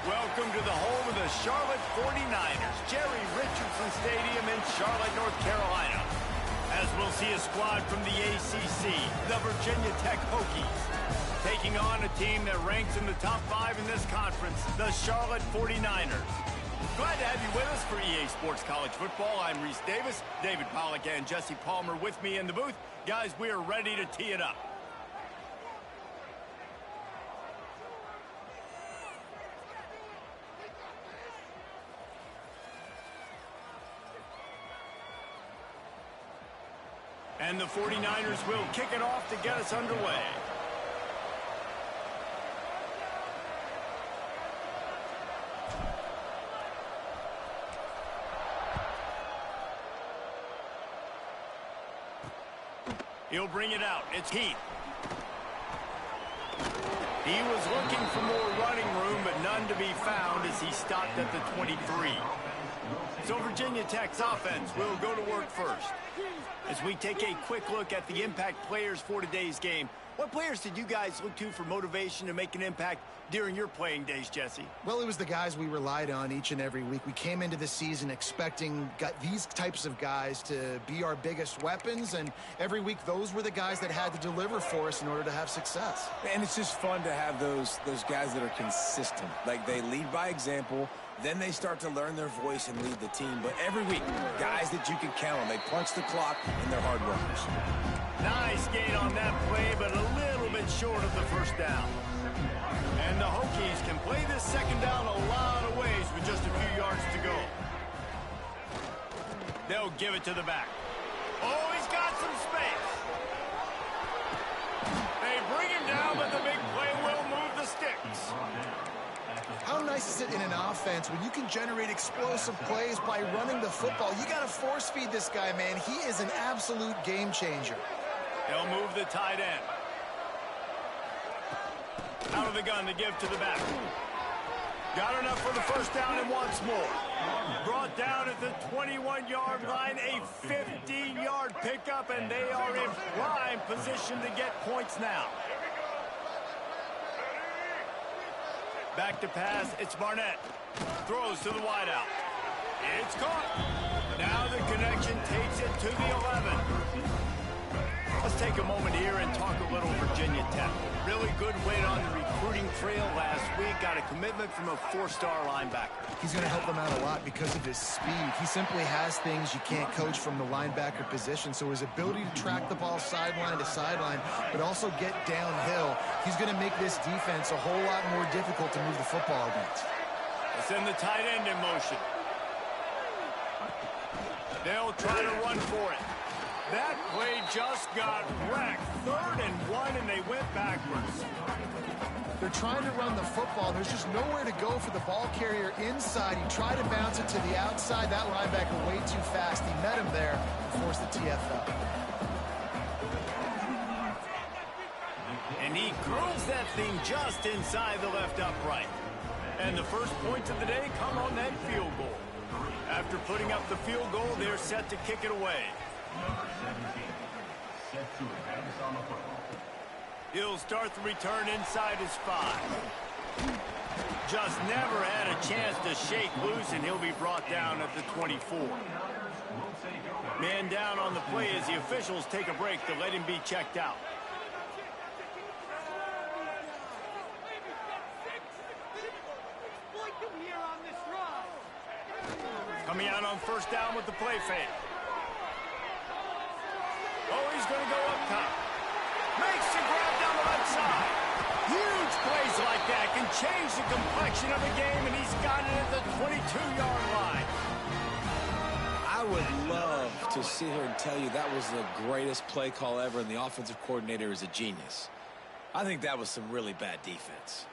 Welcome to the home of the Charlotte 49ers, Jerry Richardson Stadium in Charlotte, North Carolina. As we'll see a squad from the ACC, the Virginia Tech Hokies, taking on a team that ranks in the top 5 in this conference, the Charlotte 49ers. Glad to have you with us for EA Sports College Football. I'm Reese Davis, David Pollack and Jesse Palmer with me in the booth. Guys, we are ready to tee it up. And the 49ers will kick it off to get us underway. He'll bring it out. It's Heath. He was looking for more running room, but none to be found as he stopped at the 23. So Virginia Tech's offense will go to work first. As we take a quick look at the impact players for today's game, what players did you guys look to for motivation to make an impact during your playing days, Jesse? Well, it was the guys we relied on each and every week. We came into the season expecting these types of guys to be our biggest weapons, and every week those were the guys that had to deliver for us in order to have success. And it's just fun to have those guys that are consistent. Like, they lead by example, then they start to learn their voice and lead the team. But every week, guys that you can count on. They punch the clock, and they're hard workers. Nice gain on that play, but a little bit short of the first down. And the Hokies can play this second down a lot of ways with just a few yards to go. They'll give it to the back. Oh, he's got some space. They bring him down, but the big play will move the sticks. How nice is it in an offense when you can generate explosive plays by running the football? You got to force feed this guy, man. He is an absolute game changer. They'll move the tight end. Out of the gun to give to the back. Got enough for the first down and wants more. Brought down at the 21-yard line, a 15-yard pickup, and they are in prime position to get points now. Back to pass, it's Barnett. Throws to the wideout. It's caught. Now the connection takes it to the 11. Let's take a moment here and talk a little Virginia Tech. Really good win on the recruiting trail last week. Got a commitment from a 4-star linebacker. He's going to help them out a lot because of his speed. He simply has things you can't coach from the linebacker position. So his ability to track the ball sideline to sideline, but also get downhill, he's going to make this defense a whole lot more difficult to move the football against. Let's send the tight end in motion. They'll try to run for it. That play just got wrecked. 3rd and 1, and they went backwards. They're trying to run the football. There's just nowhere to go for the ball carrier inside. He tried to bounce it to the outside. That linebacker way too fast. He met him there and forced the TFL. And he curls that thing just inside the left upright. And the first points of the day come on that field goal. After putting up the field goal, they're set to kick it away. He'll start the return inside his 5. Just never had a chance to shake loose, and he'll be brought down at the 24. Man down on the play as the officials take a break to let him be checked out. Coming out on first down with the play fake. Oh, he's going to go up top. Makes the grab down the left side. Huge plays like that can change the complexion of a game, and he's got it at the 22-yard line. I would love to sit here and tell you that was the greatest play call ever, and the offensive coordinator is a genius. I think that was some really bad defense.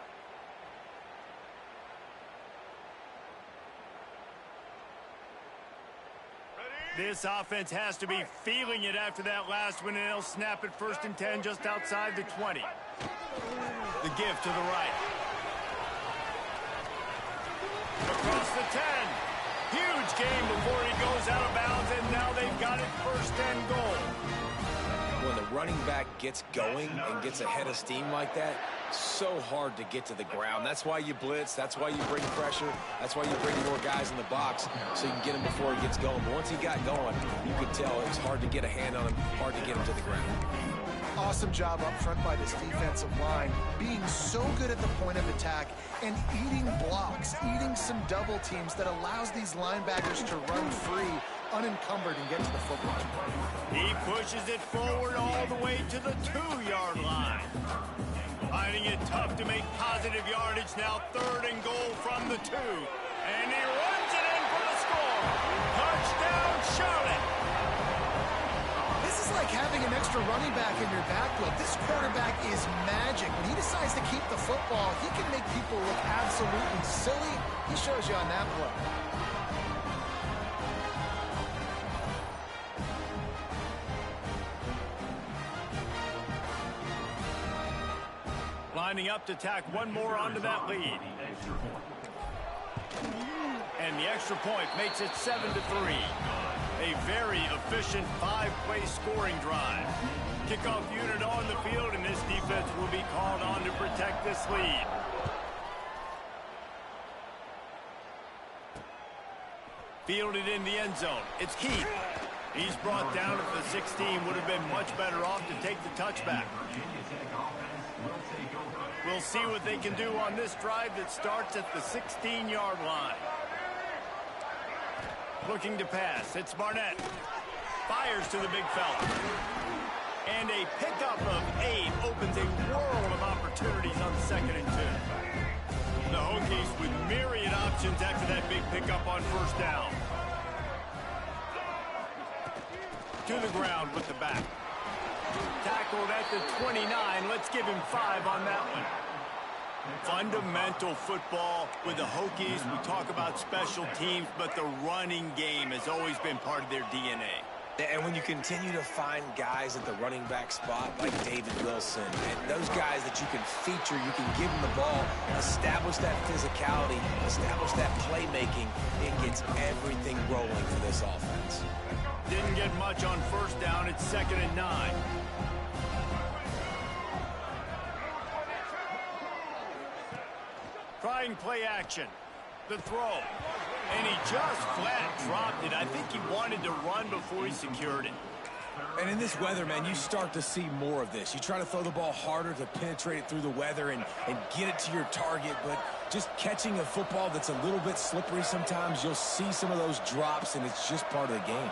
This offense has to be feeling it after that last one, and they'll snap it 1st and 10 just outside the 20. The give to the right. Across the 10. Huge game before he goes out of bounds, and now they've got it 1st and goal. when the running back gets going and gets ahead of steam like that, so hard to get to the ground. That's why you blitz. That's why you bring pressure. That's why you bring more guys in the box so you can get him before he gets going. But once he got going, you could tell it was hard to get a hand on him, hard to get him to the ground. Awesome job up front by this defensive line, being so good at the point of attack and eating blocks, eating some double teams that allows these linebackers to run free, unencumbered, and get to the football. He pushes it forward all the way to the 2-yard line. Finding it tough to make positive yardage now, 3rd and goal from the 2. And he runs it in for the score. Touchdown, Charlotte. This is like having an extra running back in your backfield. This quarterback is magic. When he decides to keep the football, he can make people look absolutely silly. He shows you on that play. Lining up to tack one more onto that lead. And the extra point makes it 7-3. A very efficient 5-play scoring drive. Kickoff unit on the field, and this defense will be called on to protect this lead. Fielded in the end zone. It's Keith. He's brought down at the 16. Would have been much better off to take the touchback. We'll see what they can do on this drive that starts at the 16-yard line. Looking to pass. It's Barnett. Fires to the big fella. And a pickup of 8 opens a world of opportunities on 2nd and 2. The Hokies with myriad options after that big pickup on 1st down. To the ground with the back. Tackled at the 29. Let's give him 5 on that one. Fundamental football with the Hokies. We talk about special teams, but the running game has always been part of their DNA. And when you continue to find guys at the running back spot like David Wilson, and those guys that you can feature, you can give them the ball, establish that physicality, establish that playmaking, it gets everything rolling for this offense. Didn't get much on 1st down. It's 2nd and 9. Trying play action. The throw. And he just flat dropped it. I think he wanted to run before he secured it. And in this weather, man, you start to see more of this. You try to throw the ball harder to penetrate it through the weather and get it to your target, but just catching a football that's a little bit slippery sometimes, you'll see some of those drops, and it's just part of the game.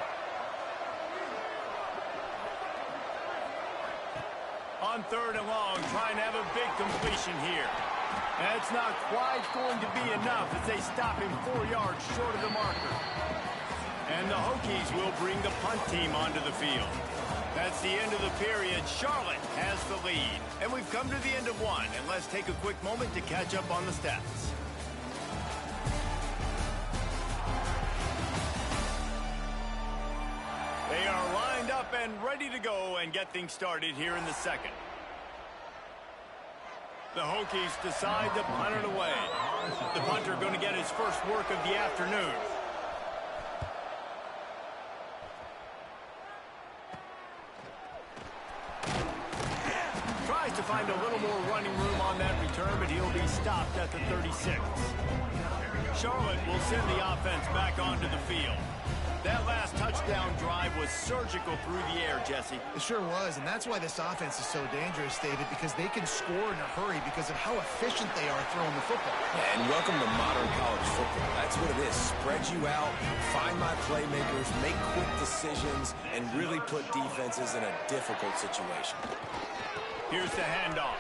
On 3rd and long, trying to have a big completion here. That's not quite going to be enough as they stop him 4 yards short of the marker. And the Hokies will bring the punt team onto the field. That's the end of the period. Charlotte has the lead. And we've come to the end of one. And let's take a quick moment to catch up on the stats. They are lined up and ready to go and get things started here in the 2nd. The Hokies decide to punt it away. The punter going to get his first work of the afternoon. Tries to find a little more running room on that return, but he'll be stopped at the 36. Charlotte will send the offense back onto the field. That last touchdown drive was surgical through the air, Jesse. It sure was, and that's why this offense is so dangerous, David, because they can score in a hurry because of how efficient they are throwing the football. Yeah, and welcome to modern college football. That's what it is. Spread you out, find my playmakers, make quick decisions, and really put defenses in a difficult situation. Here's the handoff.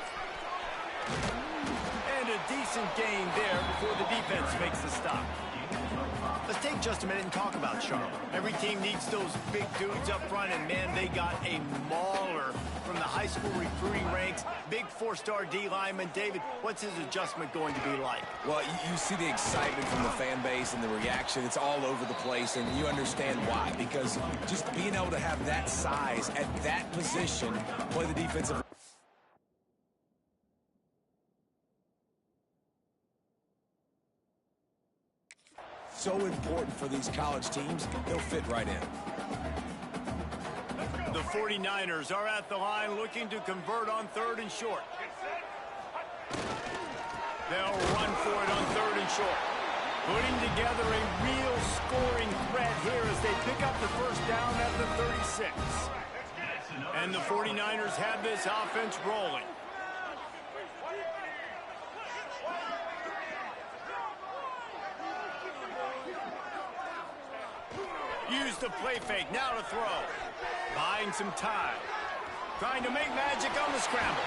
And a decent gain there before the defense makes the stop. Let's take just a minute and talk about Charlotte. Every team needs those big dudes up front, and man, they got a mauler from the high school recruiting ranks. Big 4-star D lineman. David, what's his adjustment going to be like? Well, you see the excitement from the fan base and the reaction. It's all over the place, and you understand why. Because just being able to have that size at that position, play the defensive. So important for these college teams, they'll fit right in. The 49ers are at the line looking to convert on 3rd and short. They'll run for it on 3rd and short. Putting together a real scoring threat here as they pick up the first down at the 36. And the 49ers have this offense rolling. Use the play fake, now to throw. Buying some time. Trying to make magic on the scramble.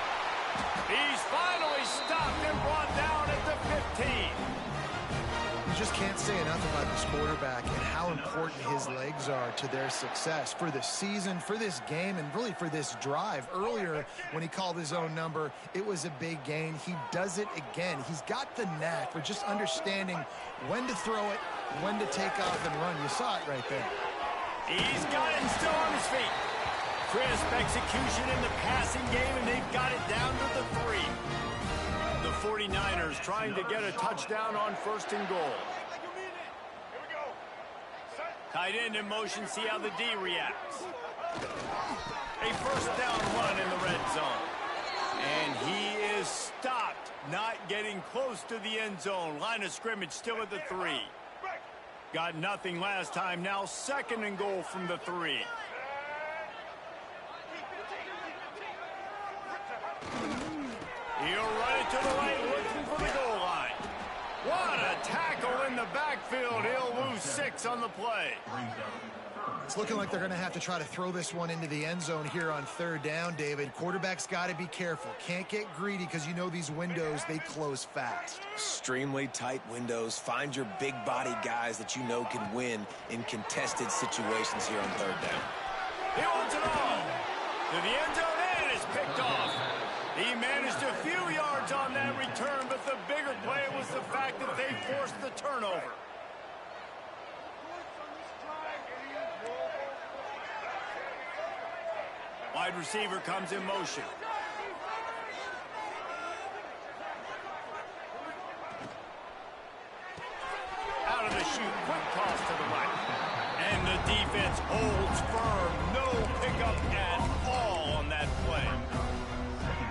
He's finally stopped and brought down at the 15. You just can't say enough about this quarterback and how important his legs are to their success for the season, for this game, and really for this drive. Earlier, when he called his own number, it was a big gain. He does it again. He's got the knack for just understanding when to throw it, when to take off and run. You saw it right there. He's got it and still on his feet. Crisp execution in the passing game, and they've got it down to the 3. The 49ers trying to get a touchdown on 1st and goal. Tight end in motion, see how the D reacts. A first down run in the red zone. And he is stopped, not getting close to the end zone. Line of scrimmage still at the 3. Got nothing last time, now 2nd and goal from the 3. He'll run it to the right, looking for the goal line. What a tackle in the backfield. He'll lose 6 on the play. It's looking like they're going to have to try to throw this one into the end zone here on 3rd down, David. Quarterback's got to be careful. Can't get greedy because you know these windows, they close fast. Extremely tight windows. Find your big body guys that you know can win in contested situations here on 3rd down. He wants it all. To the end zone, and it's picked off. He managed a few yards on that return, but the bigger play was the fact that they forced the turnover. Wide receiver comes in motion. Out of the chute, quick toss to the right. And the defense holds firm. No pickup at all on that play.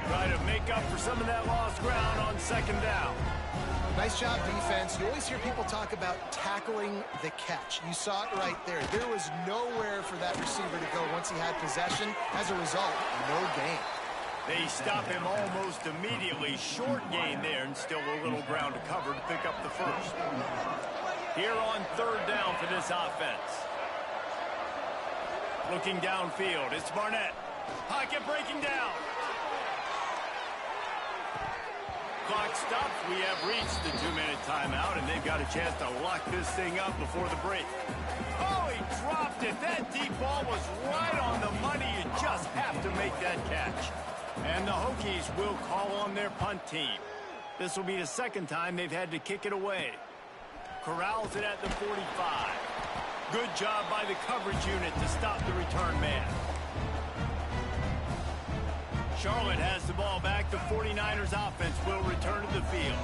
Try to make up for some of that lost ground on 2nd down. Nice job, defense. You always hear people talk about tackling the catch. You saw it right there. There was nowhere for that receiver to go once he had possession. As a result, no gain. They stop him almost immediately. Short gain there, and still a little ground to cover to pick up the first. Here on 3rd down for this offense. Looking downfield, it's Barnett. Pocket breaking down. Clock stops. We have reached the 2-minute timeout, and they've got a chance to lock this thing up before the break. Oh, he dropped it. That deep ball was right on the money. You just have to make that catch. And the Hokies will call on their punt team. This will be the 2nd time they've had to kick it away. Corrals it at the 45. Good job by the coverage unit to stop the return man. Charlotte has the ball back. The 49ers offense will return to the field.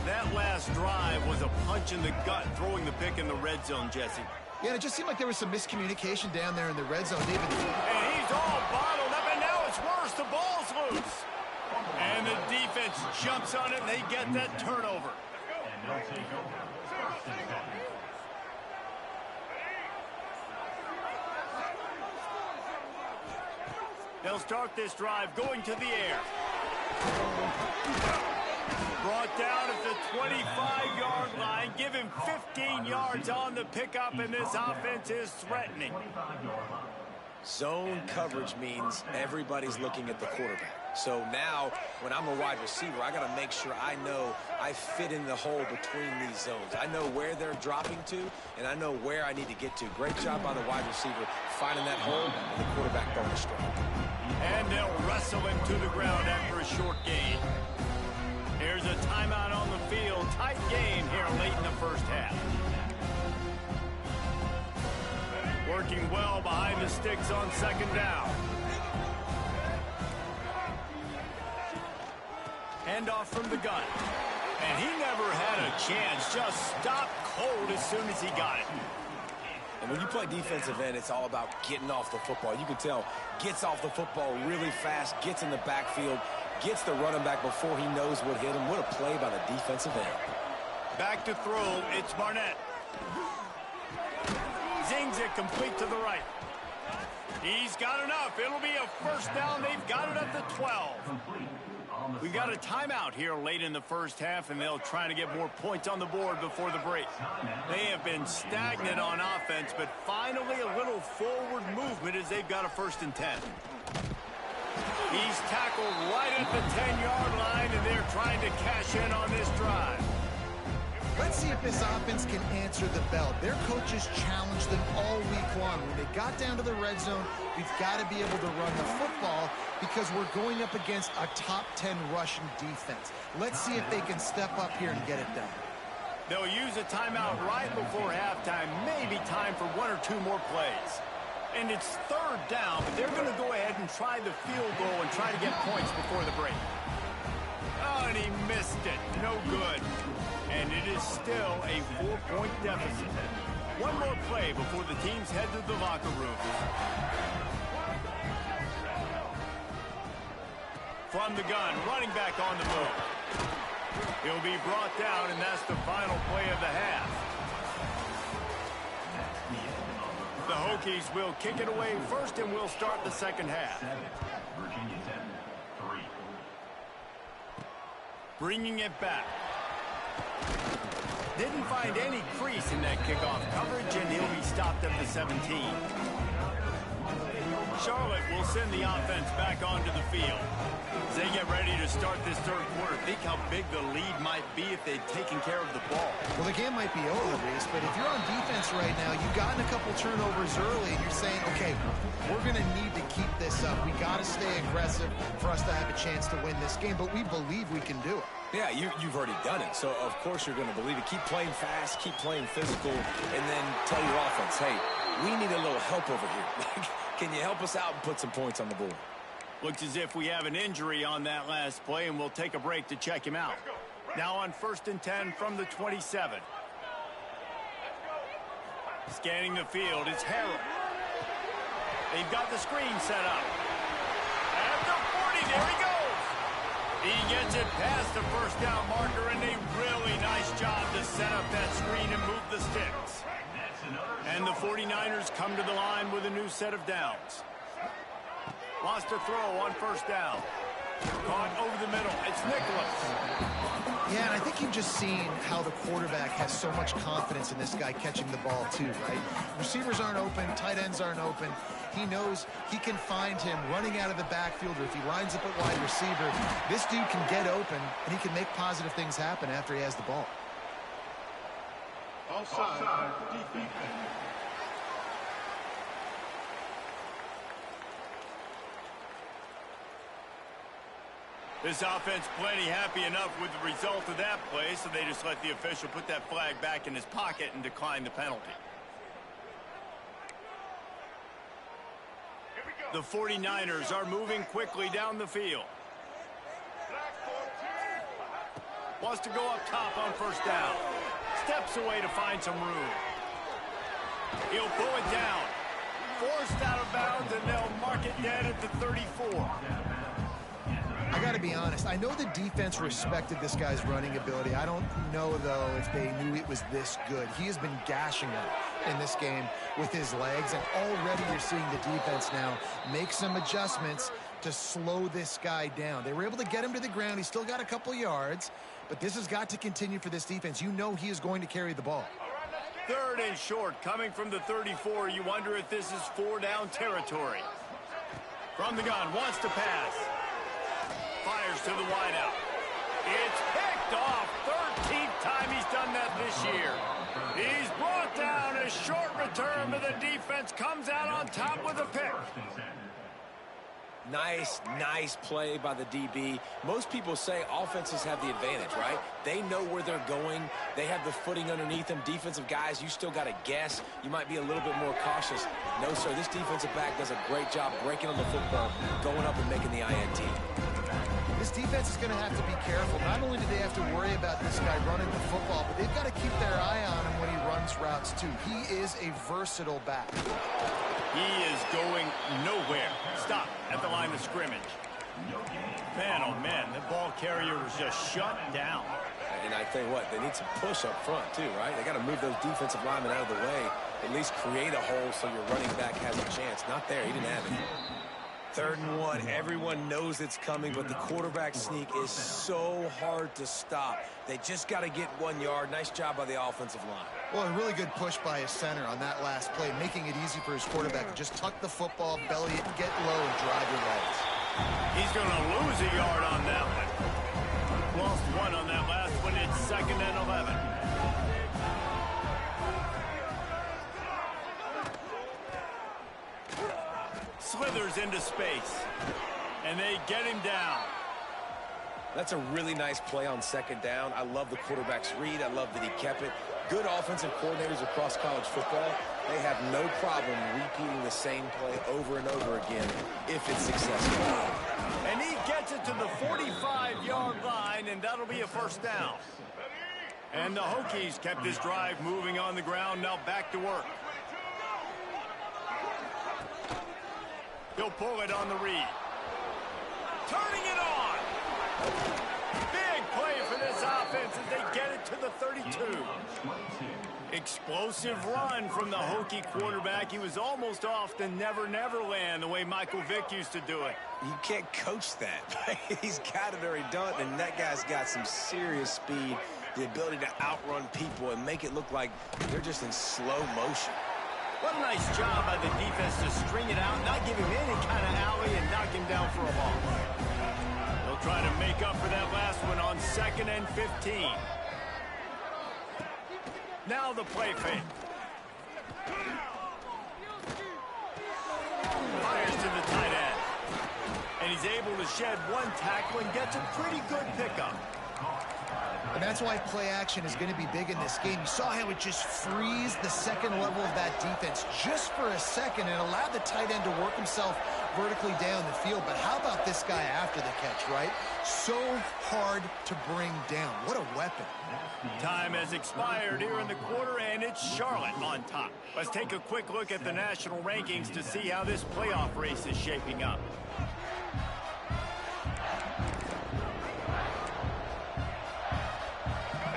That last drive was a punch in the gut, throwing the pick in the red zone, Jesse. Yeah, it just seemed like there was some miscommunication down there in the red zone, David. And he's all bottled up, and now it's worse. The ball's loose. And the defense jumps on it, and they get that turnover. They'll start this drive going to the air. Brought down at the 25-yard line. Give him 15 yards on the pickup, and this offense is threatening. Zone coverage means everybody's looking at the quarterback. So now, when I'm a wide receiver, I got to make sure I know I fit in the hole between these zones. I know where they're dropping to, and I know where I need to get to. Great job by the wide receiver finding that hole, and the quarterback bonus strike. And they'll wrestle him to the ground after a short gain. Here's a timeout on the field. Tight game here late in the first half. Working well behind the sticks on 2nd down. Handoff from the gun. And he never had a chance. Just stopped cold as soon as he got it. And when you play defensive end, it's all about getting off the football. You can tell, gets off the football really fast, gets in the backfield, gets the running back before he knows what hit him. What a play by the defensive end. Back to throw, it's Barnett. Zings it complete to the right. He's got enough. It'll be a first down. They've got it at the 12. We've got a timeout here late in the first half, and they'll try to get more points on the board before the break. They have been stagnant on offense, but finally a little forward movement as they've got a 1st and 10. He's tackled right at the 10-yard line, and they're trying to cash in on this drive. Let's see if this offense can answer the bell. Their coaches challenged them all week long. When they got down to the red zone, we've got to be able to run the football because we're going up against a top 10 rushing defense. Let's see if they can step up here and get it done. They'll use a timeout right before halftime, maybe time for 1 or 2 more plays. And it's 3rd down, but they're going to go ahead and try the field goal and try to get points before the break. Oh, and he missed it. No good. And it is still a 4-point deficit. 1 more play before the teams head to the locker room. From the gun, running back on the move. He'll be brought down, and that's the final play of the half. The Hokies will kick it away first, and we'll start the second half. Bringing it back. Didn't find any crease in that kickoff coverage, and he'll be stopped at the 17. Charlotte will send the offense back onto the field. As they get ready to start this 3rd quarter, think how big the lead might be if they'd taken care of the ball. Well, the game might be over, Reese, but if you're on defense right now, you've gotten a couple turnovers early, and you're saying, okay, we're going to need to keep this up. We got to stay aggressive for us to have a chance to win this game, but we believe we can do it. Yeah, you've already done it, so of course you're going to believe it. Keep playing fast, keep playing physical, and then tell your offense, hey, we need a little help over here. Can you help us out and put some points on the board? Looks as if we have an injury on that last play, and we'll take a break to check him out. Now on 1st and 10 from the 27. Scanning the field, it's Harrell. They've got the screen set up. At the 40, there he goes. He gets it past the 1st down marker, and a really nice job to set up that screen and move the sticks. And the 49ers come to the line with a new set of downs. Lost a throw on 1st down. Caught over the middle. It's Nicholas. Yeah, and I think you've just seen how the quarterback has so much confidence in this guy catching the ball too, right? Receivers aren't open, tight ends aren't open. He knows he can find him running out of the backfield, or if he lines up at wide receiver, this dude can get open, and he can make positive things happen after he has the ball. Offside, defense. This offense plenty happy enough with the result of that play, so they just let the official put that flag back in his pocket and decline the penalty. The 49ers are moving quickly down the field. Wants to go up top on 1st down. Steps away to find some room. He'll pull it down. Forced out of bounds, and they'll mark it dead at the 34. I got to be honest. I know the defense respected this guy's running ability. I don't know, though, if they knew it was this good. He has been gashing them in this game with his legs, and already you're seeing the defense now make some adjustments to slow this guy down. They were able to get him to the ground. He's still got a couple yards, but this has got to continue for this defense. You know he is going to carry the ball. 3rd and short coming from the 34. You wonder if this is 4-down territory. From the gun, wants to pass. Fires to the wideout. It's picked off. 13th time he's done that this year. He's brought down. A short return, but the defense comes out on top with a pick. Nice play by the DB. Most people say offenses have the advantage, right? They know where they're going. They have the footing underneath them. Defensive guys, you still got to guess. You might be a little bit more cautious. No, sir, this defensive back does a great job breaking on the football, going up and making the INT. This defense is going to have to be careful. Not only do they have to worry about this guy running the football, but they've got to keep their eye on him when he runs routes too. He is a versatile back. He is going nowhere. Stop at the line of scrimmage. Man, oh man, the ball carrier was just shut down. And I tell you what, they need some push up front too, right? They got to move those defensive linemen out of the way, at least create a hole so your running back has a chance. Not there, he didn't have it. 3rd and 1, everyone knows it's coming, but the quarterback sneak is so hard to stop. They just got to get 1 yard. Nice job by the offensive line. Well, a really good push by his center on that last play, making it easy for his quarterback to just tuck the football, belly it, get low, and drive your legs. He's going to lose a yard on that one. Lost 1 on that last one. It's 2nd and 11. Slithers into space, and they get him down. That's a really nice play on 2nd down. I love the quarterback's read. I love that he kept it. Good offensive coordinators across college football, they have no problem repeating the same play over and over again if it's successful. And he gets it to the 45-yard line, and that'll be a 1st down. And the Hokies kept this drive moving on the ground. Now back to work. He'll pull it on the read. Turning it on. Big play for this offense as they get it to the 32. Explosive run from the Hokie quarterback. He was almost off the Never Never Land the way Michael Vick used to do it. You can't coach that. He's got it already done, and that guy's got some serious speed, the ability to outrun people and make it look like they're just in slow motion. What a nice job by the defense to string it out, not give him any kind of alley, and knock him down for a loss. They'll try to make up for that last one on 2nd and 15. Now the play fake. Fires to the tight end. And he's able to shed 1 tackle and gets a pretty good pickup. And that's why play action is going to be big in this game. You saw how it just frees the 2nd level of that defense just for a second and allowed the tight end to work himself vertically down the field. But how about this guy after the catch, right? So hard to bring down. What a weapon. Time has expired here in the quarter, and it's Charlotte on top. Let's take a quick look at the national rankings to see how this playoff race is shaping up.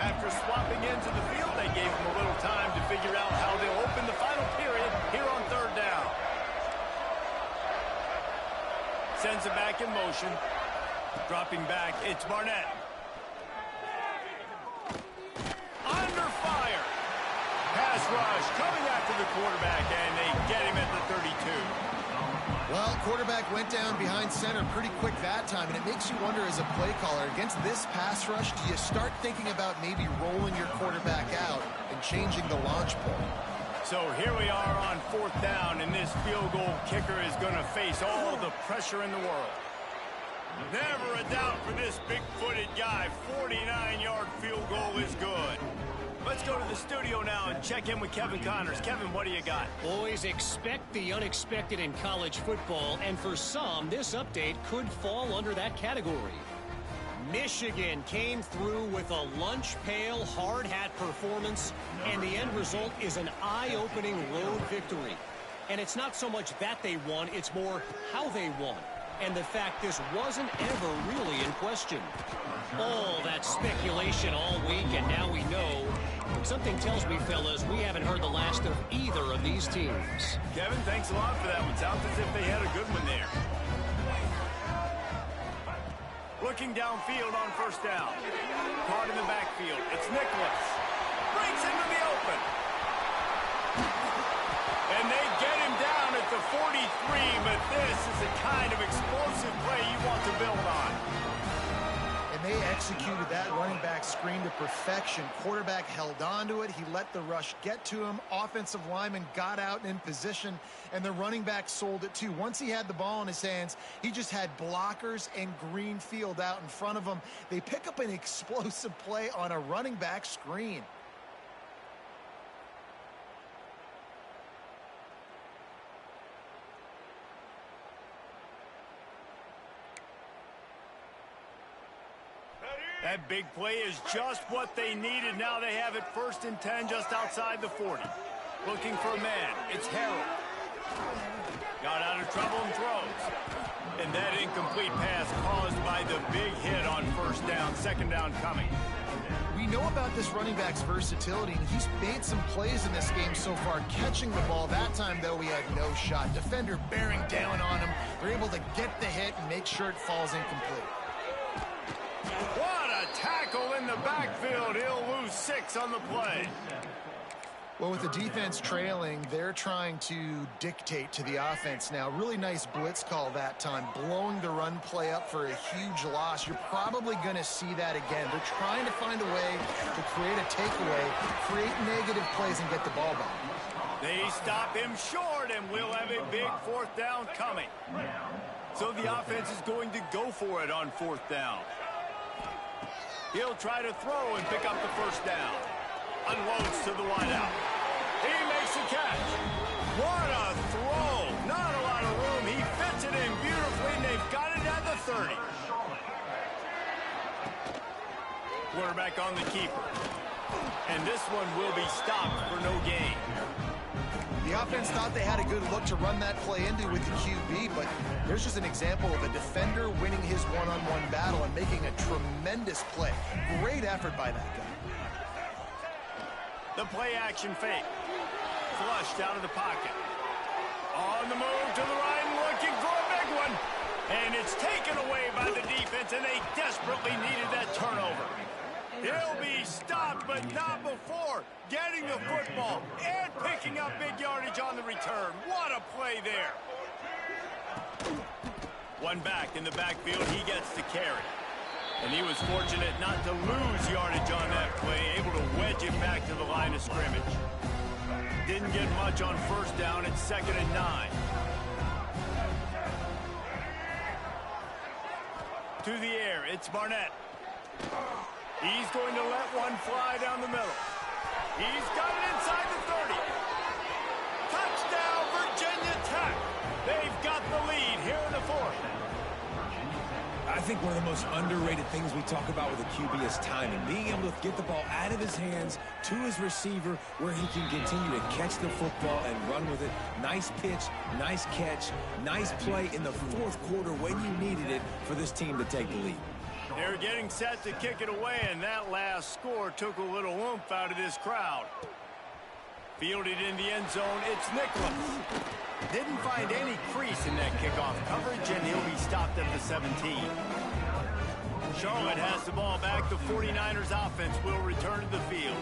After swapping into the field, they gave him a little time to figure out how they'll open the final period here on 3rd down. Sends it back in motion. Dropping back, it's Barnett. Under fire. Pass rush coming after the quarterback, and they get him at the 32. Well, quarterback went down behind center pretty quick that time, and it makes you wonder as a play caller, against this pass rush, do you start thinking about maybe rolling your quarterback out and changing the launch point? So here we are on 4th down, and this field goal kicker is going to face all the pressure in the world. Never a doubt for this big-footed guy. 49-yard field goal is good. Let's go to the studio now and check in with Kevin Connors. Kevin, what do you got? Always expect the unexpected in college football, and for some, this update could fall under that category. Michigan came through with a lunch pail hard hat performance, and the end result is an eye-opening road victory. And it's not so much that they won, it's more how they won, and the fact this wasn't ever really in question. All that speculation all week, and now we know. Something tells me, fellas, we haven't heard the last of either of these teams. Kevin, thanks a lot for that one. Sounds as if they had a good one there. Looking downfield on 1st down. Caught in the backfield. It's Nicholas. Breaks into the open. And they get him down at the 43, but this is the kind of explosive play you want to build on. And they executed that running back screen to perfection. Quarterback held on to it. He let the rush get to him. Offensive lineman got out and in position, and the running back sold it too. Once he had the ball in his hands, he just had blockers and green field out in front of him. They pick up an explosive play on a running back screen. That big play is just what they needed. Now they have it 1st and 10 just outside the 40. Looking for a man. It's Harold. Got out of trouble and throws. And that incomplete pass caused by the big hit on 1st down, 2nd down coming. We know about this running back's versatility, and he's made some plays in this game so far, catching the ball. That time, though, he had no shot. Defender bearing down on him. They're able to get the hit and make sure it falls incomplete. What a tackle in the backfield. He'll lose 6 on the play. Well, with the defense trailing, they're trying to dictate to the offense now. Really nice blitz call that time, blowing the run play up for a huge loss. You're probably going to see that again. They're trying to find a way to create a takeaway, create negative plays, and get the ball back. They stop him short, and we'll have a big 4th down coming. So the offense is going to go for it on 4th down. He'll try to throw and pick up the 1st down. Unloads to the wideout. He makes the catch. What a throw. Not a lot of room. He fits it in beautifully, and they've got it at the 30. Quarterback on the keeper. And this one will be stopped for no gain. The offense thought they had a good look to run that play into with the QB, but there's just an example of a defender winning his one-on-one battle and making a tremendous play. Great effort by that guy. The play-action fake. Flushed out of the pocket. On the move to the right and looking for a big one. And it's taken away by the defense, and they desperately needed that turnover. He'll be stopped, but not before getting the football and picking up big yardage on the return. What a play there. One back in the backfield, he gets to carry. And he was fortunate not to lose yardage on that play, able to wedge it back to the line of scrimmage. Didn't get much on 1st down. It's 2nd and 9. To the air, it's Barnett. He's going to let one fly down the middle. He's got it inside the 30. Touchdown, Virginia Tech. They've got the lead here in the 4th. I think one of the most underrated things we talk about with a QB is timing. Being able to get the ball out of his hands to his receiver where he can continue to catch the football and run with it. Nice pitch, nice catch, nice play in the 4th quarter when you needed it for this team to take the lead. They're getting set to kick it away, and that last score took a little oomph out of this crowd. Fielded in the end zone, it's Nicholas. Didn't find any crease in that kickoff coverage, and he'll be stopped at the 17. Charlotte has the ball back. The 49ers offense will return to the field.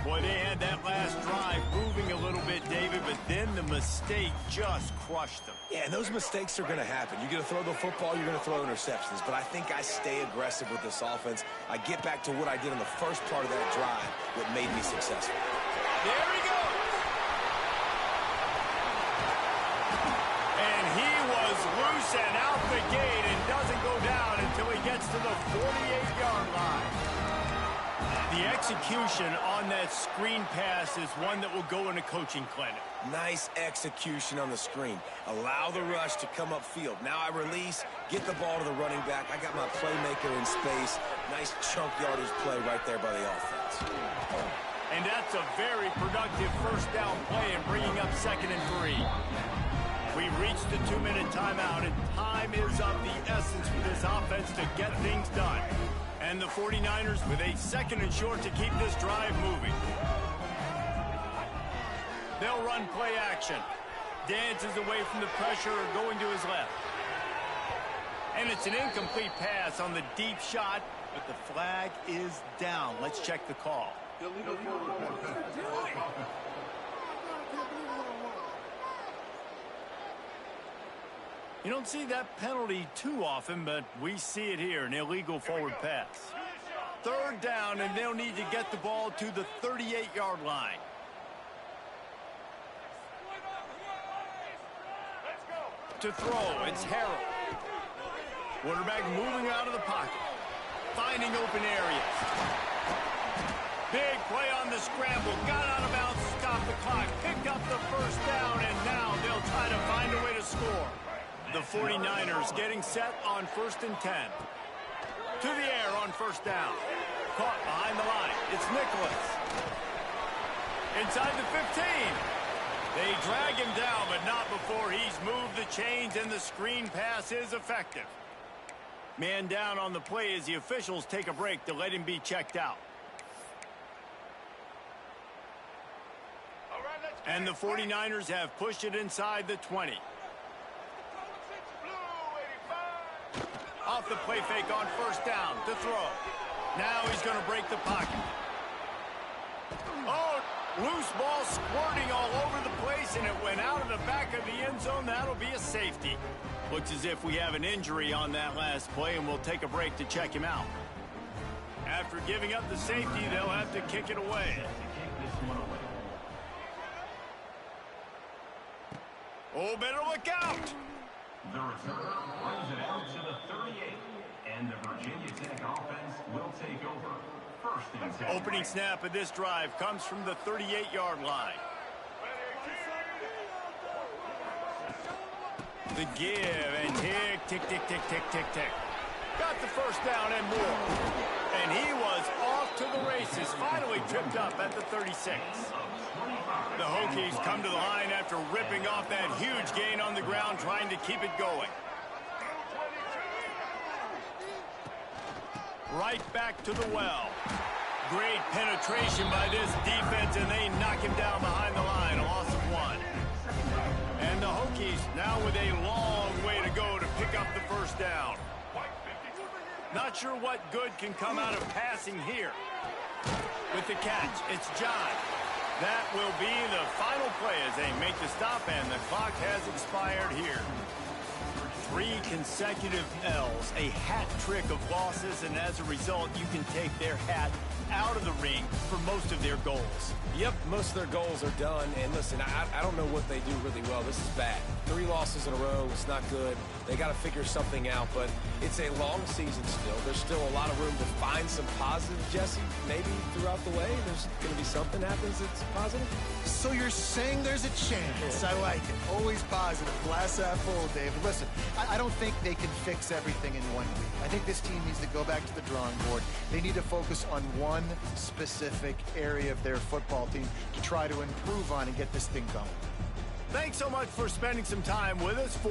Boy, they had that last drive moving a little bit, David, but then the mistake just crushed them. Yeah, and those mistakes are going to happen. You're going to throw the football, you're going to throw interceptions, but I think I stay aggressive with this offense. I get back to what I did on the first part of that drive that made me successful. There he goes. And he was loose and out the gate and doesn't go down until he gets to the 48-yard line. The execution on that screen pass is one that will go in a coaching clinic. Nice execution on the screen. Allow the rush to come upfield. Now I release, get the ball to the running back. I got my playmaker in space. Nice chunk yardage play right there by the offense. And that's a very productive 1st down play and bringing up 2nd and 3. We've reached the 2-minute timeout, and time is of the essence for this offense to get things done. And the 49ers with a 2nd and short to keep this drive moving. They'll run play action. Dances away from the pressure, going to his left. And it's an incomplete pass on the deep shot, but the flag is down. Let's check the call. You don't see that penalty too often, but we see it here, an illegal forward pass. 3rd down, and they'll need to get the ball to the 38-yard line. To throw, it's Harold. Quarterback moving out of the pocket. Finding open areas. Big play on the scramble. Got out of bounds, stopped the clock. Picked up the 1st down, and now they'll try to find a way to score. The 49ers getting set on 1st and 10. To the air on first down. Caught behind the line. It's Nicholas. Inside the 15. They drag him down, but not before he's moved the chains, and the screen pass is effective. Man down on the play as the officials take a break to let him be checked out. And the 49ers have pushed it inside the 20. Off the play fake on first down to throw. Now he's going to break the pocket. Oh, loose ball squirting all over the place, and it went out of the back of the end zone. That'll be a safety. Looks as if we have an injury on that last play, and we'll take a break to check him out. After giving up the safety, they'll have to kick it away. Oh, better look out! The returner brings it out to the 38, and the Virginia Tech offense will take over. First and 10. Opening snap of this drive comes from the 38-yard line. The give and tick, tick, tick, tick, tick, tick, tick. Got the first down and more. And he was off to the races, finally tripped up at the 36. The Hokies come to the line after ripping off that huge gain on the ground, trying to keep it going. Right back to the well. Great penetration by this defense, and they knock him down behind the line, a loss of 1. And the Hokies now with a long way to go to pick up the first down. Not sure what good can come out of passing here. With the catch, it's John. That will be the final play as they make the stop, and the clock has expired here. 3 consecutive L's, a hat trick of losses, and as a result, you can take their hat out of the ring for most of their goals. Yep, most of their goals are done. And listen, I don't know what they do really well. This is bad. 3 losses in a row. It's not good. They got to figure something out, but it's a long season still. There's still a lot of room to find some positive, Jesse. Maybe throughout the way, there's going to be something happens that's positive. So you're saying there's a chance. I like it. Always positive. Glass half full, Dave. Listen, I don't think they can fix everything in 1 week. I think this team needs to go back to the drawing board. They need to focus on one specific area of their football team to try to improve on and get this thing going. Thanks so much for spending some time with us.